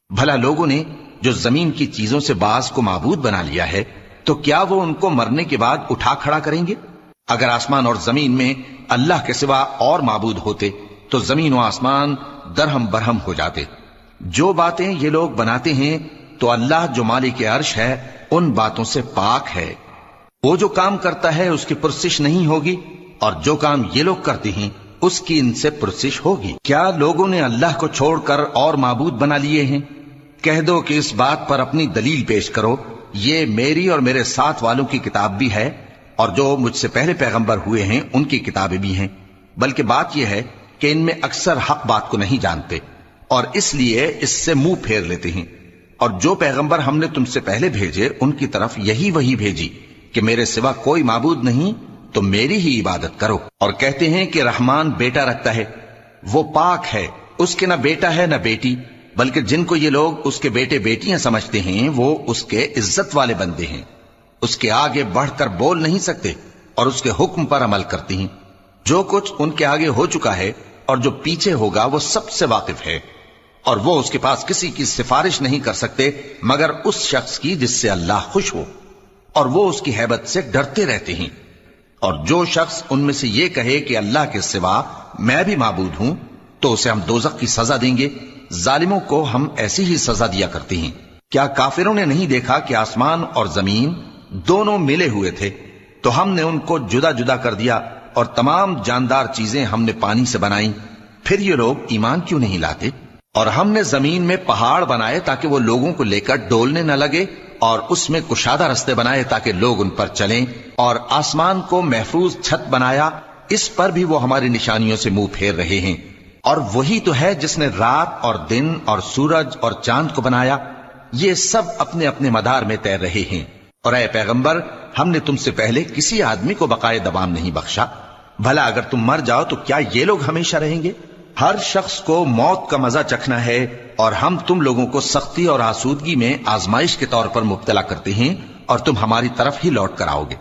بھلا لوگوں نے جو زمین کی چیزوں سے بعض کو معبود بنا لیا ہے تو کیا وہ ان کو مرنے کے بعد اٹھا کھڑا کریں گے؟ اگر آسمان اور زمین میں اللہ کے سوا اور معبود ہوتے تو زمین و آسمان درہم برہم ہو جاتے۔ جو باتیں یہ لوگ بناتے ہیں تو اللہ جو مالک عرش ہے ان باتوں سے پاک ہے۔ وہ جو کام کرتا ہے اس کی پرسش نہیں ہوگی، اور جو کام یہ لوگ کرتے ہیں اس کی ان سے پرسش ہوگی۔ کیا لوگوں نے اللہ کو چھوڑ کر اور معبود بنا لیے ہیں؟ کہہ دو کہ اس بات پر اپنی دلیل پیش کرو، یہ میری اور میرے ساتھ والوں کی کتاب بھی ہے، اور جو مجھ سے پہلے پیغمبر ہوئے ہیں ان کی کتابیں بھی ہیں، بلکہ بات یہ ہے کہ ان میں اکثر حق بات کو نہیں جانتے، اور اس لیے اس سے منہ پھیر لیتے ہیں۔ اور جو پیغمبر ہم نے تم سے پہلے بھیجے ان کی طرف یہی وحی بھیجی کہ میرے سوا کوئی معبود نہیں تو میری ہی عبادت کرو۔ اور کہتے ہیں کہ رحمان بیٹا رکھتا ہے، وہ پاک ہے، اس کے نہ بیٹا ہے نہ بیٹی، بلکہ جن کو یہ لوگ اس کے بیٹے بیٹیاں سمجھتے ہیں وہ اس کے عزت والے بندے ہیں، اس کے آگے بڑھ کر بول نہیں سکتے اور اس کے حکم پر عمل کرتے ہیں۔ جو کچھ ان کے آگے ہو چکا ہے اور جو پیچھے ہوگا وہ سب سے واقف ہے، اور وہ اس کے پاس کسی کی سفارش نہیں کر سکتے مگر اس شخص کی جس سے اللہ خوش ہو، اور وہ اس کی ہیبت سے ڈرتے رہتے ہیں۔ اور جو شخص ان میں سے یہ کہے کہ اللہ کے سوا میں بھی معبود ہوں تو اسے ہم دوزخ کی سزا دیں گے۔ ظالموں کو ہم ایسی ہی سزا دیا کرتے ہیں۔ کیا کافروں نے نہیں دیکھا کہ آسمان اور زمین دونوں ملے ہوئے تھے تو ہم نے ان کو جدا جدا کر دیا، اور تمام جاندار چیزیں ہم نے پانی سے بنائیں، پھر یہ لوگ ایمان کیوں نہیں لاتے؟ اور ہم نے زمین میں پہاڑ بنائے تاکہ وہ لوگوں کو لے کر ڈولنے نہ لگے، اور اس میں کشادہ رستے بنائے تاکہ لوگ ان پر چلیں، اور آسمان کو محفوظ چھت بنایا، اس پر بھی وہ ہماری نشانیوں سے منہ پھیر رہے ہیں۔ اور وہی تو ہے جس نے رات اور دن اور سورج اور چاند کو بنایا، یہ سب اپنے اپنے مدار میں تیر رہے ہیں۔ اور اے پیغمبر، ہم نے تم سے پہلے کسی آدمی کو بقائے دوام نہیں بخشا، بھلا اگر تم مر جاؤ تو کیا یہ لوگ ہمیشہ رہیں گے؟ ہر شخص کو موت کا مزہ چکھنا ہے، اور ہم تم لوگوں کو سختی اور آسودگی میں آزمائش کے طور پر مبتلا کرتے ہیں، اور تم ہماری طرف ہی لوٹ کر آؤ گے۔